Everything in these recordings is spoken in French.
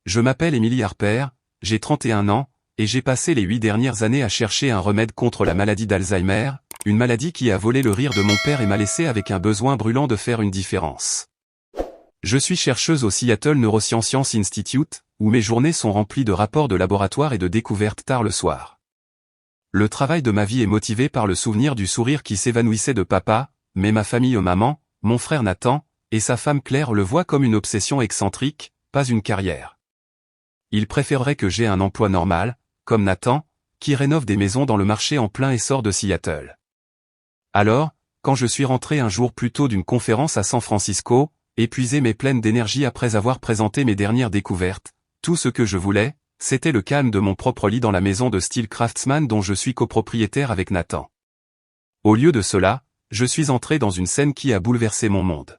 Je m'appelle Emily Harper, j'ai 31 ans, et j'ai passé les 8 dernières années à chercher un remède contre la maladie d'Alzheimer, une maladie qui a volé le rire de mon père et m'a laissé avec un besoin brûlant de faire une différence. Je suis chercheuse au Seattle Neuroscience Institute, où mes journées sont remplies de rapports de laboratoire et de découvertes tard le soir. Le travail de ma vie est motivé par le souvenir du sourire qui s'évanouissait de papa, mais ma famille maman, mon frère Nathan, et sa femme Claire le voient comme une obsession excentrique, pas une carrière. Ils préféreraient que j'aie un emploi normal, comme Nathan, qui rénove des maisons dans le marché en plein essor de Seattle. Alors, quand je suis rentré un jour plus tôt d'une conférence à San Francisco, épuisé mais pleine d'énergie après avoir présenté mes dernières découvertes, tout ce que je voulais, c'était le calme de mon propre lit dans la maison de style Craftsman dont je suis copropriétaire avec Nathan. Au lieu de cela, je suis entré dans une scène qui a bouleversé mon monde.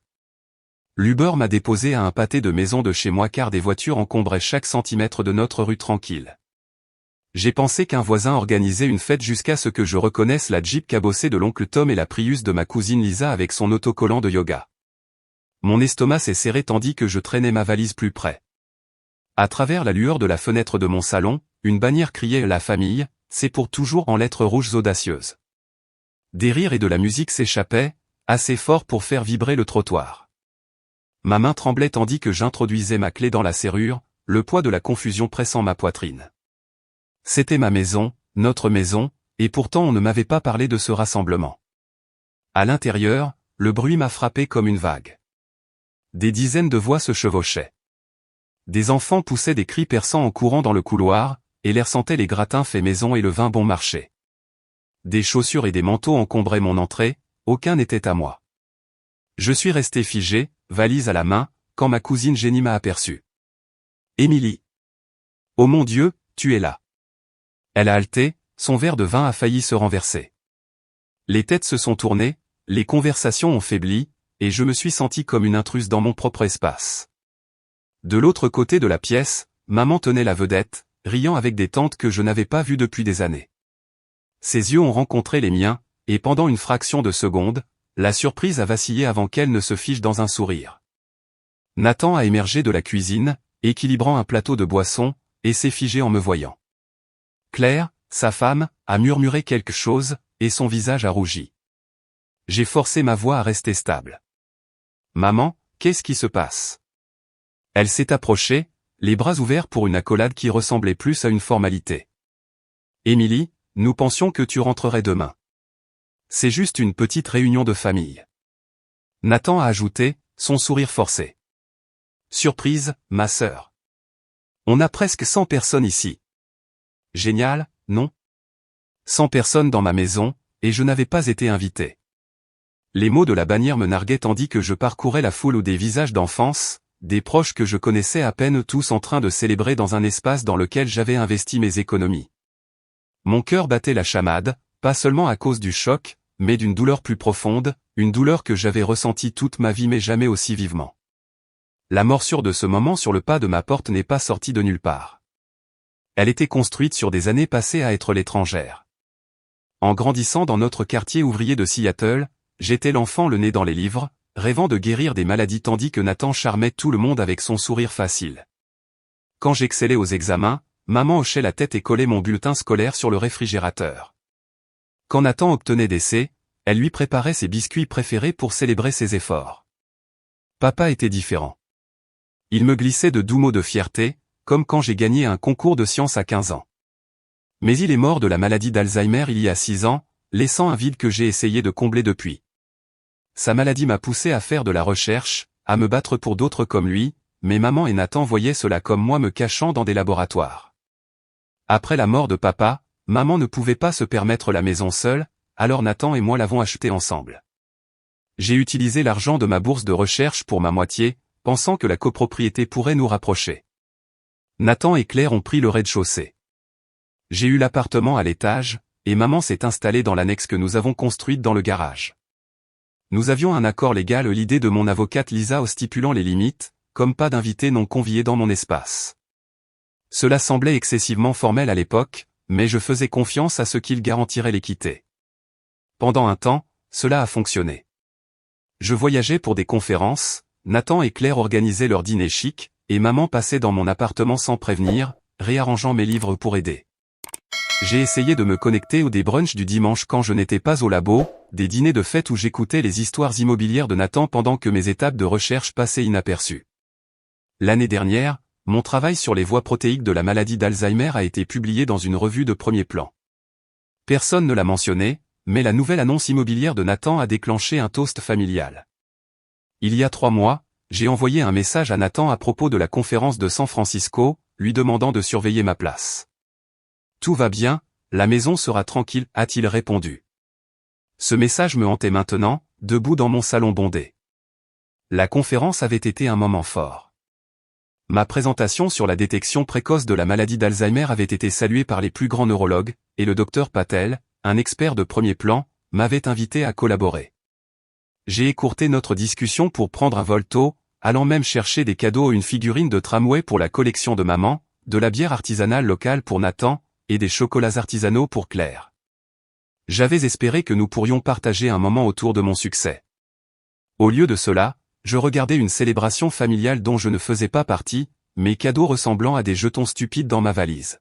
L'Uber m'a déposé à un pâté de maison de chez moi car des voitures encombraient chaque centimètre de notre rue tranquille. J'ai pensé qu'un voisin organisait une fête jusqu'à ce que je reconnaisse la Jeep cabossée de l'oncle Tom et la Prius de ma cousine Lisa avec son autocollant de yoga. Mon estomac s'est serré tandis que je traînais ma valise plus près. À travers la lueur de la fenêtre de mon salon, une bannière criait « La famille », c'est pour toujours en lettres rouges audacieuses. Des rires et de la musique s'échappaient, assez fort pour faire vibrer le trottoir. Ma main tremblait tandis que j'introduisais ma clé dans la serrure, le poids de la confusion pressant ma poitrine. C'était ma maison, notre maison, et pourtant on ne m'avait pas parlé de ce rassemblement. À l'intérieur, le bruit m'a frappé comme une vague. Des dizaines de voix se chevauchaient. Des enfants poussaient des cris perçants en courant dans le couloir, et l'air sentait les gratins faits maison et le vin bon marché. Des chaussures et des manteaux encombraient mon entrée, aucun n'était à moi. Je suis resté figé, valise à la main, quand ma cousine Jenny m'a aperçu. « Émilie. Oh mon Dieu, tu es là. » Elle a halté, son verre de vin a failli se renverser. Les têtes se sont tournées, les conversations ont faibli, et je me suis senti comme une intruse dans mon propre espace. De l'autre côté de la pièce, maman tenait la vedette, riant avec des tantes que je n'avais pas vues depuis des années. Ses yeux ont rencontré les miens, et pendant une fraction de seconde, la surprise a vacillé avant qu'elle ne se fige dans un sourire. Nathan a émergé de la cuisine, équilibrant un plateau de boissons, et s'est figé en me voyant. Claire, sa femme, a murmuré quelque chose, et son visage a rougi. J'ai forcé ma voix à rester stable. « Maman, qu'est-ce qui se passe ?» Elle s'est approchée, les bras ouverts pour une accolade qui ressemblait plus à une formalité. « Émilie, nous pensions que tu rentrerais demain. C'est juste une petite réunion de famille. » Nathan a ajouté, son sourire forcé. « Surprise, ma sœur. On a presque 100 personnes ici. » Génial, non? 100 personnes dans ma maison, et je n'avais pas été invité. Les mots de la bannière me narguaient tandis que je parcourais la foule ou des visages d'enfance, des proches que je connaissais à peine tous en train de célébrer dans un espace dans lequel j'avais investi mes économies. Mon cœur battait la chamade, pas seulement à cause du choc, mais d'une douleur plus profonde, une douleur que j'avais ressentie toute ma vie mais jamais aussi vivement. La morsure de ce moment sur le pas de ma porte n'est pas sortie de nulle part. Elle était construite sur des années passées à être l'étrangère. En grandissant dans notre quartier ouvrier de Seattle, j'étais l'enfant le nez dans les livres, rêvant de guérir des maladies tandis que Nathan charmait tout le monde avec son sourire facile. Quand j'excellais aux examens, maman hochait la tête et collait mon bulletin scolaire sur le réfrigérateur. Quand Nathan obtenait des C, elle lui préparait ses biscuits préférés pour célébrer ses efforts. Papa était différent. Il me glissait de doux mots de fierté, comme quand j'ai gagné un concours de sciences à 15 ans. Mais il est mort de la maladie d'Alzheimer il y a 6 ans, laissant un vide que j'ai essayé de combler depuis. Sa maladie m'a poussé à faire de la recherche, à me battre pour d'autres comme lui, mais maman et Nathan voyaient cela comme moi me cachant dans des laboratoires. Après la mort de papa, maman ne pouvait pas se permettre la maison seule, alors Nathan et moi l'avons achetée ensemble. J'ai utilisé l'argent de ma bourse de recherche pour ma moitié, pensant que la copropriété pourrait nous rapprocher. Nathan et Claire ont pris le rez-de-chaussée. J'ai eu l'appartement à l'étage, et maman s'est installée dans l'annexe que nous avons construite dans le garage. Nous avions un accord légal, l'idée de mon avocate Lisa au stipulant les limites, comme pas d'invités non conviés dans mon espace. Cela semblait excessivement formel à l'époque, mais je faisais confiance à ce qu'il garantirait l'équité. Pendant un temps, cela a fonctionné. Je voyageais pour des conférences, Nathan et Claire organisaient leur dîner chic, et maman passait dans mon appartement sans prévenir, réarrangeant mes livres pour aider. J'ai essayé de me connecter aux des brunchs du dimanche quand je n'étais pas au labo, des dîners de fête où j'écoutais les histoires immobilières de Nathan pendant que mes étapes de recherche passaient inaperçues. L'année dernière, mon travail sur les voies protéiques de la maladie d'Alzheimer a été publié dans une revue de premier plan. Personne ne l'a mentionné, mais la nouvelle annonce immobilière de Nathan a déclenché un toast familial. Il y a 3 mois, j'ai envoyé un message à Nathan à propos de la conférence de San Francisco, lui demandant de surveiller ma place. Tout va bien, la maison sera tranquille, a-t-il répondu. Ce message me hantait maintenant, debout dans mon salon bondé. La conférence avait été un moment fort. Ma présentation sur la détection précoce de la maladie d'Alzheimer avait été saluée par les plus grands neurologues, et le docteur Patel, un expert de premier plan, m'avait invité à collaborer. J'ai écourté notre discussion pour prendre un vol tôt, allant même chercher des cadeaux, une figurine de tramway pour la collection de maman, de la bière artisanale locale pour Nathan, et des chocolats artisanaux pour Claire. J'avais espéré que nous pourrions partager un moment autour de mon succès. Au lieu de cela, je regardais une célébration familiale dont je ne faisais pas partie, mes cadeaux ressemblant à des jetons stupides dans ma valise.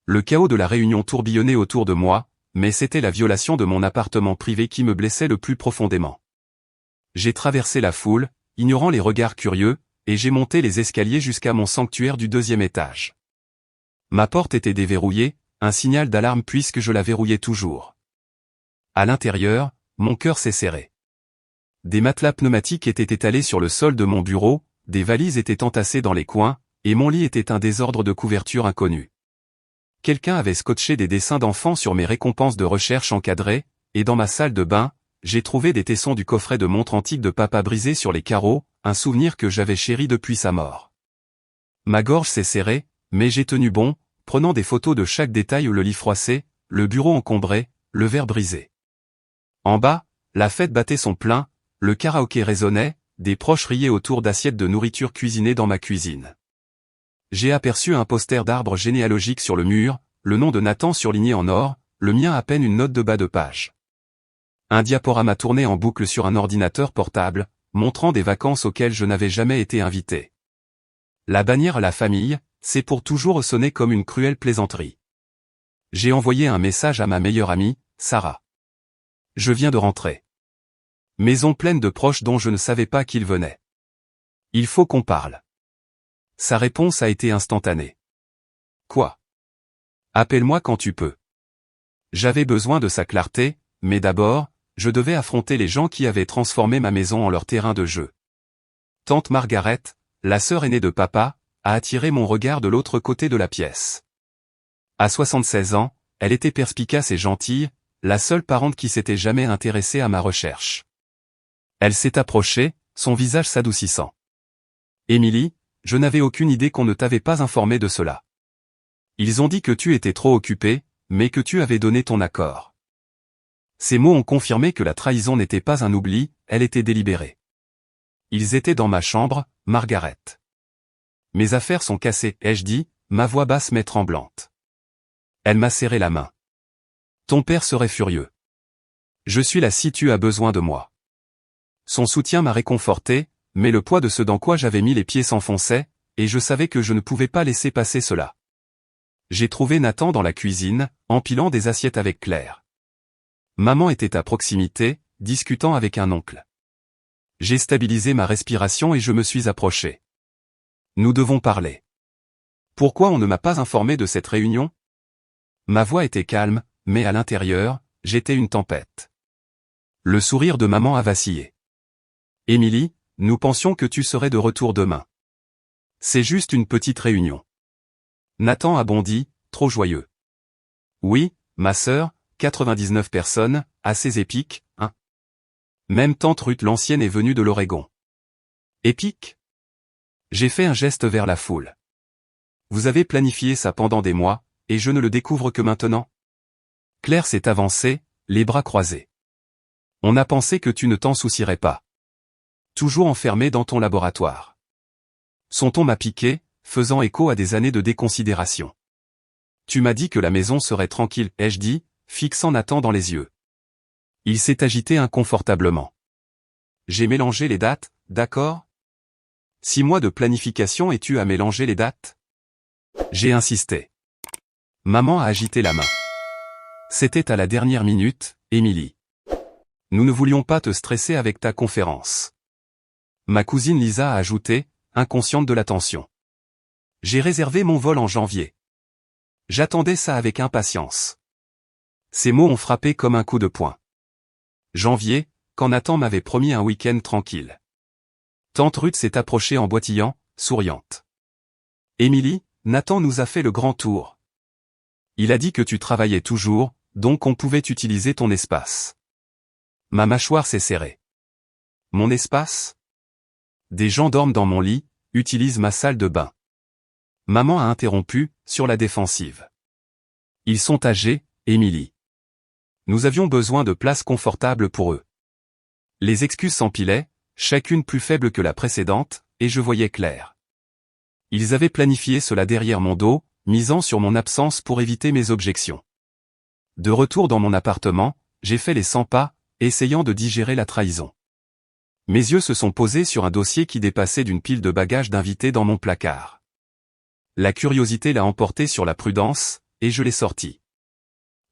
Le chaos de la réunion tourbillonnait autour de moi, mais c'était la violation de mon appartement privé qui me blessait le plus profondément. J'ai traversé la foule, ignorant les regards curieux, et j'ai monté les escaliers jusqu'à mon sanctuaire du 2e étage. Ma porte était déverrouillée, un signal d'alarme puisque je la verrouillais toujours. À l'intérieur, mon cœur s'est serré. Des matelas pneumatiques étaient étalés sur le sol de mon bureau, des valises étaient entassées dans les coins, et mon lit était un désordre de couvertures inconnues. Quelqu'un avait scotché des dessins d'enfants sur mes récompenses de recherche encadrées, et dans ma salle de bain, j'ai trouvé des tessons du coffret de montre antique de papa brisé sur les carreaux, un souvenir que j'avais chéri depuis sa mort. Ma gorge s'est serrée, mais j'ai tenu bon, prenant des photos de chaque détail, le lit froissé, le bureau encombré, le verre brisé. En bas, la fête battait son plein, le karaoké résonnait, des proches riaient autour d'assiettes de nourriture cuisinées dans ma cuisine. J'ai aperçu un poster d'arbre généalogique sur le mur, le nom de Nathan surligné en or, le mien à peine une note de bas de page. Un diaporama tournait en boucle sur un ordinateur portable, montrant des vacances auxquelles je n'avais jamais été invité. La bannière à la famille, c'est pour toujours sonné comme une cruelle plaisanterie. J'ai envoyé un message à ma meilleure amie, Sarah. Je viens de rentrer. Maison pleine de proches dont je ne savais pas qu'ils venaient. Il faut qu'on parle. Sa réponse a été instantanée. Quoi? Appelle-moi quand tu peux. J'avais besoin de sa clarté, mais d'abord, je devais affronter les gens qui avaient transformé ma maison en leur terrain de jeu. Tante Margaret, la sœur aînée de papa, a attiré mon regard de l'autre côté de la pièce. À 76 ans, elle était perspicace et gentille, la seule parente qui s'était jamais intéressée à ma recherche. Elle s'est approchée, son visage s'adoucissant. Émilie, je n'avais aucune idée qu'on ne t'avait pas informé de cela. Ils ont dit que tu étais trop occupée, mais que tu avais donné ton accord. Ces mots ont confirmé que la trahison n'était pas un oubli, elle était délibérée. Ils étaient dans ma chambre, Margaret. Mes affaires sont cassées, ai-je dit, ma voix basse mais tremblante. Elle m'a serré la main. Ton père serait furieux. Je suis là si tu as besoin de moi. Son soutien m'a réconforté, mais le poids de ce dans quoi j'avais mis les pieds s'enfonçait, et je savais que je ne pouvais pas laisser passer cela. J'ai trouvé Nathan dans la cuisine, empilant des assiettes avec Claire. Maman était à proximité, discutant avec un oncle. J'ai stabilisé ma respiration et je me suis approché. Nous devons parler. Pourquoi on ne m'a pas informé de cette réunion? Ma voix était calme, mais à l'intérieur, j'étais une tempête. Le sourire de maman a vacillé. Émilie, nous pensions que tu serais de retour demain. C'est juste une petite réunion. Nathan a bondi, trop joyeux. Oui, ma sœur, 99 personnes, assez épique, hein? Même tante Ruth l'ancienne est venue de l'Oregon. Épique? J'ai fait un geste vers la foule. Vous avez planifié ça pendant des mois, et je ne le découvre que maintenant? Claire s'est avancée, les bras croisés. On a pensé que tu ne t'en soucierais pas. Toujours enfermé dans ton laboratoire. Son ton m'a piqué, faisant écho à des années de déconsidération. Tu m'as dit que la maison serait tranquille, ai-je dit, fixant Nathan dans les yeux. Il s'est agité inconfortablement. J'ai mélangé les dates, d'accord? 6 mois de planification et tu as mélangé les dates? J'ai insisté. Maman a agité la main. C'était à la dernière minute, Émilie. Nous ne voulions pas te stresser avec ta conférence. Ma cousine Lisa a ajouté, inconsciente de la tension. J'ai réservé mon vol en janvier. J'attendais ça avec impatience. Ces mots ont frappé comme un coup de poing. Janvier, quand Nathan m'avait promis un week-end tranquille. Tante Ruth s'est approchée en boitillant, souriante. Émilie, Nathan nous a fait le grand tour. Il a dit que tu travaillais toujours, donc on pouvait utiliser ton espace. Ma mâchoire s'est serrée. Mon espace? Des gens dorment dans mon lit, utilisent ma salle de bain. Maman a interrompu, sur la défensive. Ils sont âgés, Émilie. Nous avions besoin de places confortables pour eux. Les excuses s'empilaient, chacune plus faible que la précédente, et je voyais clair. Ils avaient planifié cela derrière mon dos, misant sur mon absence pour éviter mes objections. De retour dans mon appartement, j'ai fait les 100 pas, essayant de digérer la trahison. Mes yeux se sont posés sur un dossier qui dépassait d'une pile de bagages d'invités dans mon placard. La curiosité l'a emporté sur la prudence, et je l'ai sorti.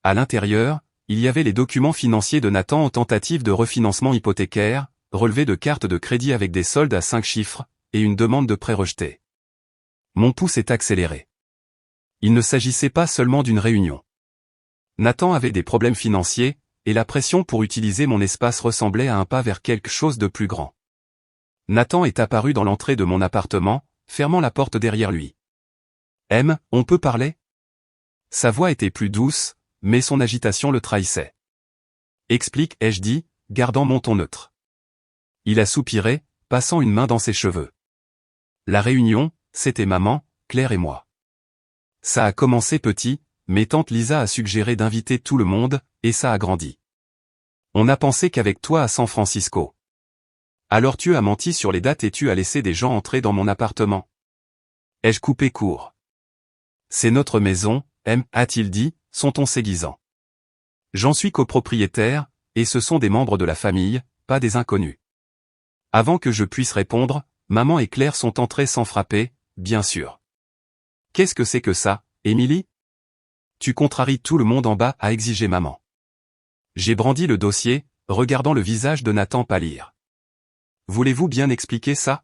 À l'intérieur, il y avait les documents financiers de Nathan en tentative de refinancement hypothécaire, relevés de cartes de crédit avec des soldes à 5 chiffres, et une demande de prêt rejetée. Mon pouls s'est accéléré. Il ne s'agissait pas seulement d'une réunion. Nathan avait des problèmes financiers, et la pression pour utiliser mon espace ressemblait à un pas vers quelque chose de plus grand. Nathan est apparu dans l'entrée de mon appartement, fermant la porte derrière lui. « M, on peut parler ?» Sa voix était plus douce, mais son agitation le trahissait. « Explique, ai-je dit, gardant mon ton neutre. » Il a soupiré, passant une main dans ses cheveux. La réunion, c'était maman, Claire et moi. Ça a commencé petit, mais tante Lisa a suggéré d'inviter tout le monde, et ça a grandi. On a pensé qu'avec toi à San Francisco. Alors tu as menti sur les dates et tu as laissé des gens entrer dans mon appartement. Ai-je coupé court? C'est notre maison, M, a-t-il dit, son ton s'aiguisant. J'en suis copropriétaire, et ce sont des membres de la famille, pas des inconnus. Avant que je puisse répondre, maman et Claire sont entrées sans frapper, bien sûr. Qu'est-ce que c'est que ça, Émilie? Tu contraries tout le monde en bas, a exigé maman. J'ai brandi le dossier, regardant le visage de Nathan pâlir. Voulez-vous bien expliquer ça?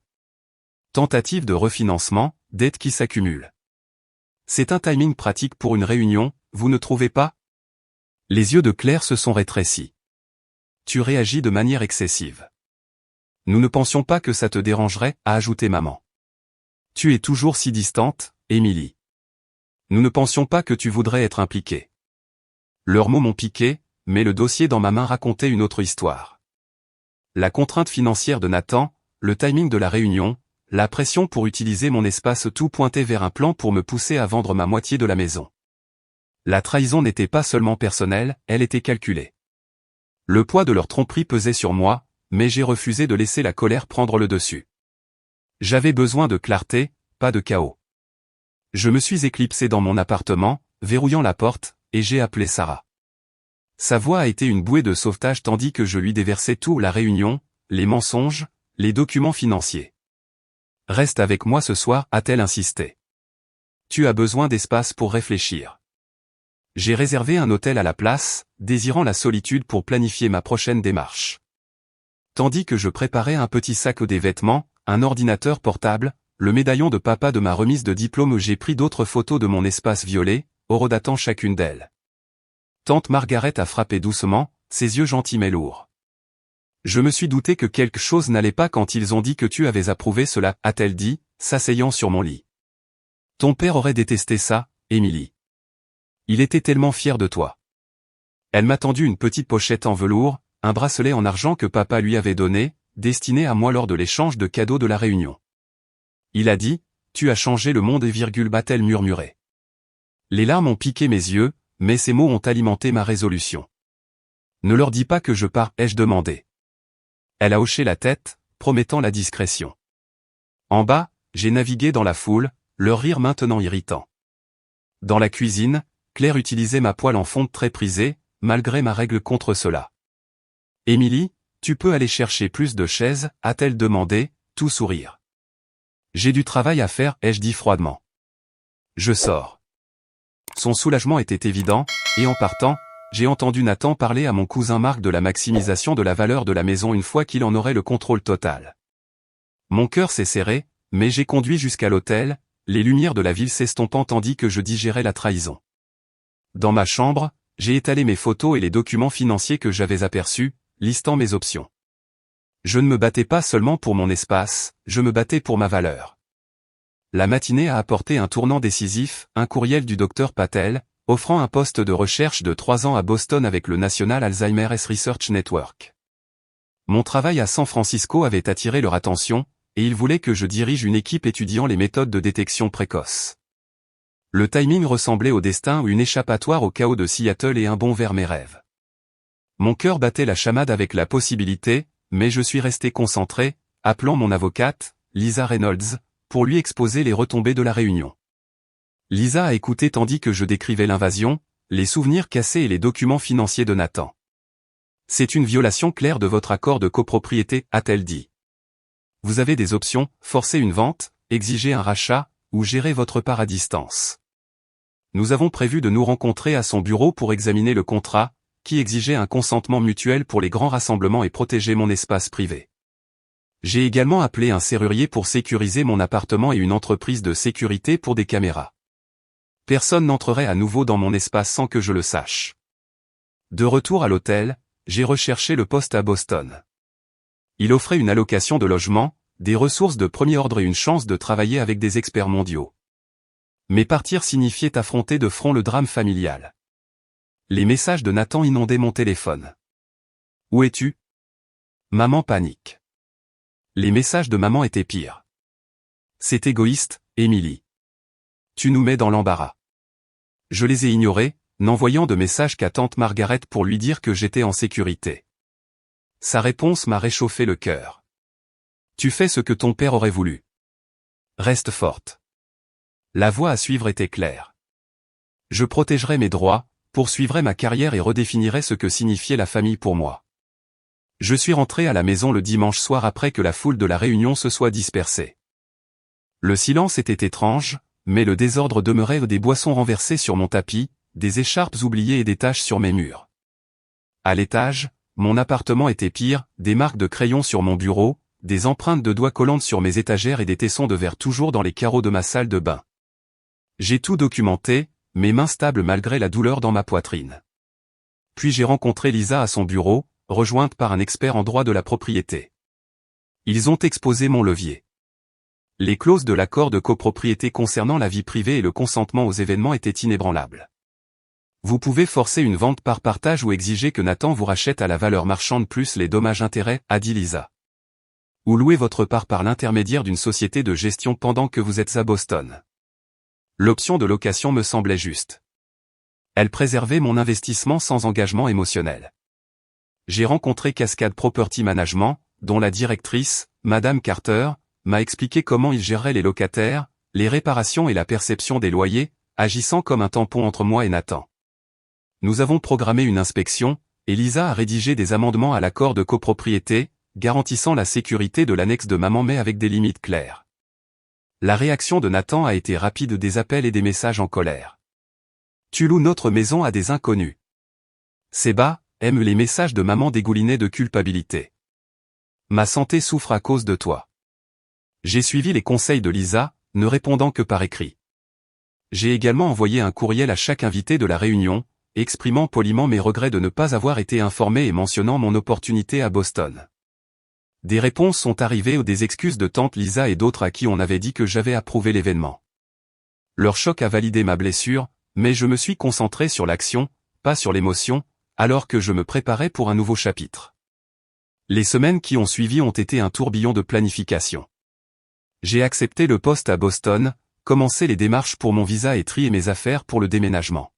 Tentative de refinancement, dettes qui s'accumulent. C'est un timing pratique pour une réunion, vous ne trouvez pas? Les yeux de Claire se sont rétrécis. Tu réagis de manière excessive. Nous ne pensions pas que ça te dérangerait, a ajouté maman. Tu es toujours si distante, Émilie. Nous ne pensions pas que tu voudrais être impliquée. Leurs mots m'ont piqué, mais le dossier dans ma main racontait une autre histoire. La contrainte financière de Nathan, le timing de la réunion, la pression pour utiliser mon espace, tout pointait vers un plan pour me pousser à vendre ma moitié de la maison. La trahison n'était pas seulement personnelle, elle était calculée. Le poids de leur tromperie pesait sur moi, mais j'ai refusé de laisser la colère prendre le dessus. J'avais besoin de clarté, pas de chaos. Je me suis éclipsé dans mon appartement, verrouillant la porte, et j'ai appelé Sarah. Sa voix a été une bouée de sauvetage tandis que je lui déversais tout, la réunion, les mensonges, les documents financiers. Reste avec moi ce soir, a-t-elle insisté. Tu as besoin d'espace pour réfléchir. J'ai réservé un hôtel à la place, désirant la solitude pour planifier ma prochaine démarche. Tandis que je préparais un petit sac des vêtements, un ordinateur portable, le médaillon de papa de ma remise de diplôme, j'ai pris d'autres photos de mon espace violet, horodatant chacune d'elles. Tante Margaret a frappé doucement, ses yeux gentils mais lourds. Je me suis douté que quelque chose n'allait pas quand ils ont dit que tu avais approuvé cela, a-t-elle dit, s'asseyant sur mon lit. Ton père aurait détesté ça, Émilie. Il était tellement fier de toi. Elle m'a tendu une petite pochette en velours, un bracelet en argent que papa lui avait donné, destiné à moi lors de l'échange de cadeaux de la réunion. Il a dit, tu as changé le monde et m'a-t-elle murmuré. Les larmes ont piqué mes yeux, mais ces mots ont alimenté ma résolution. Ne leur dis pas que je pars, ai-je demandé. Elle a hoché la tête, promettant la discrétion. En bas, j'ai navigué dans la foule, leur rire maintenant irritant. Dans la cuisine, Claire utilisait ma poêle en fonte très prisée, malgré ma règle contre cela. Émilie, tu peux aller chercher plus de chaises, a-t-elle demandé, tout sourire. J'ai du travail à faire, ai-je dit froidement. Je sors. Son soulagement était évident, et en partant, j'ai entendu Nathan parler à mon cousin Marc de la maximisation de la valeur de la maison une fois qu'il en aurait le contrôle total. Mon cœur s'est serré, mais j'ai conduit jusqu'à l'hôtel, les lumières de la ville s'estompant tandis que je digérais la trahison. Dans ma chambre, j'ai étalé mes photos et les documents financiers que j'avais aperçus, listant mes options. Je ne me battais pas seulement pour mon espace, je me battais pour ma valeur. La matinée a apporté un tournant décisif, un courriel du docteur Patel, offrant un poste de recherche de 3 ans à Boston avec le National Alzheimer's Research Network. Mon travail à San Francisco avait attiré leur attention, et ils voulaient que je dirige une équipe étudiant les méthodes de détection précoce. Le timing ressemblait au destin ou une échappatoire au chaos de Seattle et un bond vers mes rêves. Mon cœur battait la chamade avec la possibilité, mais je suis resté concentré, appelant mon avocate, Lisa Reynolds, pour lui exposer les retombées de la réunion. Lisa a écouté tandis que je décrivais l'invasion, les souvenirs cassés et les documents financiers de Nathan. C'est une violation claire de votre accord de copropriété, a-t-elle dit. Vous avez des options, forcer une vente, exiger un rachat, ou gérer votre part à distance. Nous avons prévu de nous rencontrer à son bureau pour examiner le contrat, qui exigeait un consentement mutuel pour les grands rassemblements et protéger mon espace privé. J'ai également appelé un serrurier pour sécuriser mon appartement et une entreprise de sécurité pour des caméras. Personne n'entrerait à nouveau dans mon espace sans que je le sache. De retour à l'hôtel, j'ai recherché le poste à Boston. Il offrait une allocation de logement, des ressources de premier ordre et une chance de travailler avec des experts mondiaux. Mais partir signifiait affronter de front le drame familial. Les messages de Nathan inondaient mon téléphone. Où es-tu? Maman panique. Les messages de maman étaient pires. C'est égoïste, Émilie. Tu nous mets dans l'embarras. Je les ai ignorés, n'envoyant de message qu'à tante Margaret pour lui dire que j'étais en sécurité. Sa réponse m'a réchauffé le cœur. Tu fais ce que ton père aurait voulu. Reste forte. La voie à suivre était claire. Je protégerai mes droits, poursuivrai ma carrière et redéfinirai ce que signifiait la famille pour moi. Je suis rentré à la maison le dimanche soir après que la foule de la réunion se soit dispersée. Le silence était étrange, mais le désordre demeurait, des boissons renversées sur mon tapis, des écharpes oubliées et des taches sur mes murs. À l'étage, mon appartement était pire, des marques de crayon sur mon bureau, des empreintes de doigts collantes sur mes étagères et des tessons de verre toujours dans les carreaux de ma salle de bain. J'ai tout documenté, mes mains stables malgré la douleur dans ma poitrine. Puis j'ai rencontré Lisa à son bureau, rejointe par un expert en droit de la propriété. Ils ont exposé mon levier. Les clauses de l'accord de copropriété concernant la vie privée et le consentement aux événements étaient inébranlables. Vous pouvez forcer une vente par partage ou exiger que Nathan vous rachète à la valeur marchande plus les dommages-intérêts, a dit Lisa. Ou louer votre part par l'intermédiaire d'une société de gestion pendant que vous êtes à Boston. L'option de location me semblait juste. Elle préservait mon investissement sans engagement émotionnel. J'ai rencontré Cascade Property Management, dont la directrice, Madame Carter, m'a expliqué comment ils géraient les locataires, les réparations et la perception des loyers, agissant comme un tampon entre moi et Nathan. Nous avons programmé une inspection, et Lisa a rédigé des amendements à l'accord de copropriété, garantissant la sécurité de l'annexe de maman mais avec des limites claires. La réaction de Nathan a été rapide, des appels et des messages en colère. Tu loues notre maison à des inconnus. Seba aime les messages de maman dégoulinés de culpabilité. Ma santé souffre à cause de toi. J'ai suivi les conseils de Lisa, ne répondant que par écrit. J'ai également envoyé un courriel à chaque invité de la réunion, exprimant poliment mes regrets de ne pas avoir été informé et mentionnant mon opportunité à Boston. Des réponses sont arrivées ou des excuses de tante Lisa et d'autres à qui on avait dit que j'avais approuvé l'événement. Leur choc a validé ma blessure, mais je me suis concentré sur l'action, pas sur l'émotion, alors que je me préparais pour un nouveau chapitre. Les semaines qui ont suivi ont été un tourbillon de planification. J'ai accepté le poste à Boston, commencé les démarches pour mon visa et trié mes affaires pour le déménagement.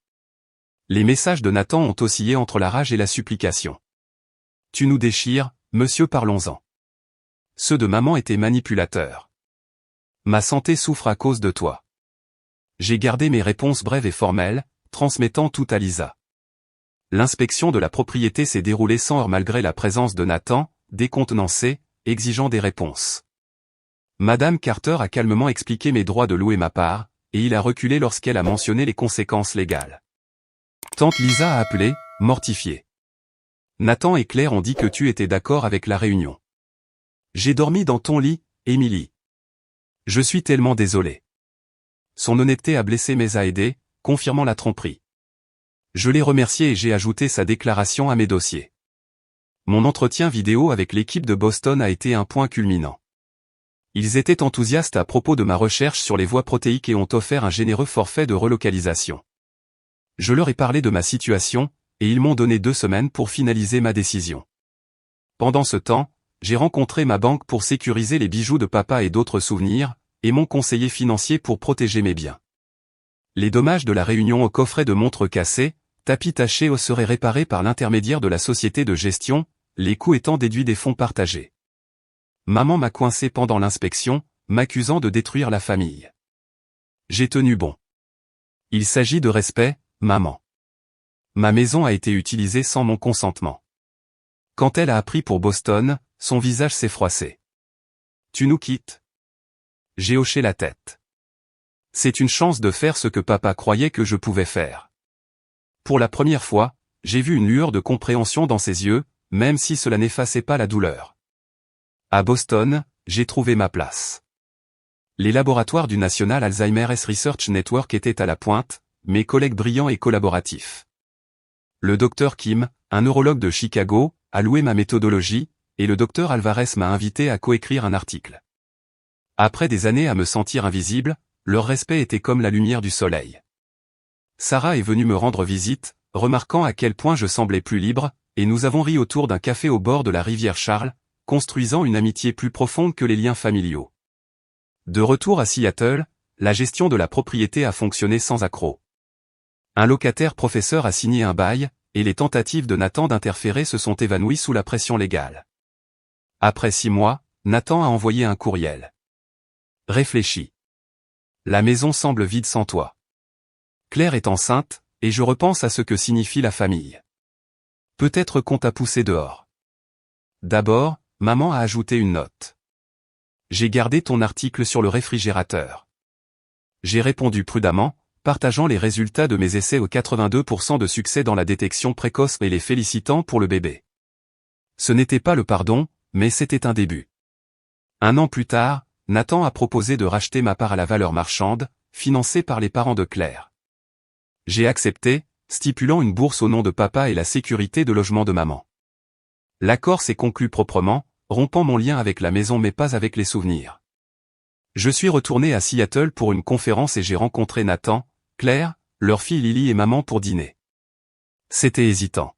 Les messages de Nathan ont oscillé entre la rage et la supplication. Tu nous déchires, monsieur, parlons-en. Ceux de maman étaient manipulateurs. Ma santé souffre à cause de toi. J'ai gardé mes réponses brèves et formelles, transmettant tout à Lisa. L'inspection de la propriété s'est déroulée sans heurts malgré la présence de Nathan, décontenancé, exigeant des réponses. Madame Carter a calmement expliqué mes droits de louer ma part, et il a reculé lorsqu'elle a mentionné les conséquences légales. Tante Lisa a appelé, mortifiée. Nathan et Claire ont dit que tu étais d'accord avec la réunion. J'ai dormi dans ton lit, Émilie. Je suis tellement désolé. Son honnêteté a blessé mais a aidé, confirmant la tromperie. Je l'ai remercié et j'ai ajouté sa déclaration à mes dossiers. Mon entretien vidéo avec l'équipe de Boston a été un point culminant. Ils étaient enthousiastes à propos de ma recherche sur les voies protéiques et ont offert un généreux forfait de relocalisation. Je leur ai parlé de ma situation, et ils m'ont donné 2 semaines pour finaliser ma décision. Pendant ce temps, j'ai rencontré ma banque pour sécuriser les bijoux de papa et d'autres souvenirs, et mon conseiller financier pour protéger mes biens. Les dommages de la réunion au coffret de montres cassées, tapis tachés seraient réparés par l'intermédiaire de la société de gestion, les coûts étant déduits des fonds partagés. Maman m'a coincé pendant l'inspection, m'accusant de détruire la famille. J'ai tenu bon. Il s'agit de respect, maman. Ma maison a été utilisée sans mon consentement. Quand elle a appris pour Boston, son visage s'est froissé. Tu nous quittes? J'ai hoché la tête. C'est une chance de faire ce que papa croyait que je pouvais faire. Pour la première fois, j'ai vu une lueur de compréhension dans ses yeux, même si cela n'effaçait pas la douleur. À Boston, j'ai trouvé ma place. Les laboratoires du National Alzheimer's Research Network étaient à la pointe, mes collègues brillants et collaboratifs. Le Dr Kim, un neurologue de Chicago, a loué ma méthodologie, et le Dr Alvarez m'a invité à coécrire un article. Après des années à me sentir invisible, leur respect était comme la lumière du soleil. Sarah est venue me rendre visite, remarquant à quel point je semblais plus libre, et nous avons ri autour d'un café au bord de la rivière Charles, construisant une amitié plus profonde que les liens familiaux. De retour à Seattle, la gestion de la propriété a fonctionné sans accroc. Un locataire professeur a signé un bail, et les tentatives de Nathan d'interférer se sont évanouies sous la pression légale. Après 6 mois, Nathan a envoyé un courriel. Réfléchis. La maison semble vide sans toi. Claire est enceinte, et je repense à ce que signifie la famille. Peut-être qu'on t'a poussé dehors. D'abord, maman a ajouté une note. J'ai gardé ton article sur le réfrigérateur. J'ai répondu prudemment, partageant les résultats de mes essais aux 82% de succès dans la détection précoce et les félicitant pour le bébé. Ce n'était pas le pardon, mais c'était un début. 1 an plus tard, Nathan a proposé de racheter ma part à la valeur marchande, financée par les parents de Claire. J'ai accepté, stipulant une bourse au nom de papa et la sécurité de logement de maman. L'accord s'est conclu proprement, rompant mon lien avec la maison mais pas avec les souvenirs. Je suis retourné à Seattle pour une conférence et j'ai rencontré Nathan, Claire, leur fille Lily et maman pour dîner. C'était hésitant.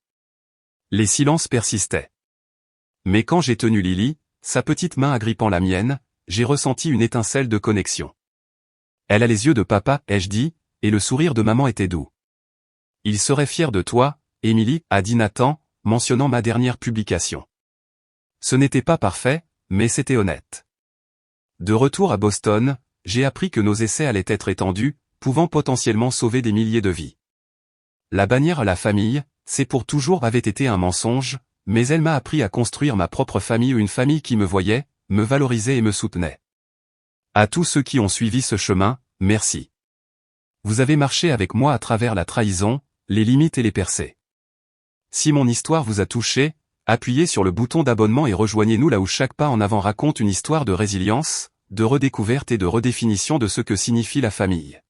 Les silences persistaient. Mais quand j'ai tenu Lily, sa petite main agrippant la mienne, j'ai ressenti une étincelle de connexion. Elle a les yeux de papa, ai-je dit, et le sourire de maman était doux. Il serait fier de toi, Émilie, a dit Nathan, mentionnant ma dernière publication. Ce n'était pas parfait, mais c'était honnête. De retour à Boston, j'ai appris que nos essais allaient être étendus, pouvant potentiellement sauver des milliers de vies. La bannière à la famille, c'est pour toujours avait été un mensonge, mais elle m'a appris à construire ma propre famille ou une famille qui me voyait, me valorisait et me soutenait. À tous ceux qui ont suivi ce chemin, merci. Vous avez marché avec moi à travers la trahison, les limites et les percées. Si mon histoire vous a touché, appuyez sur le bouton d'abonnement et rejoignez-nous là où chaque pas en avant raconte une histoire de résilience, de redécouverte et de redéfinition de ce que signifie la famille.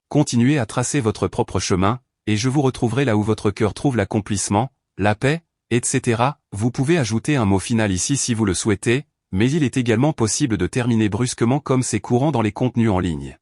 Continuez à tracer votre propre chemin, et je vous retrouverai là où votre cœur trouve l'accomplissement, la paix, etc. Vous pouvez ajouter un mot final ici si vous le souhaitez, mais il est également possible de terminer brusquement comme c'est courant dans les contenus en ligne.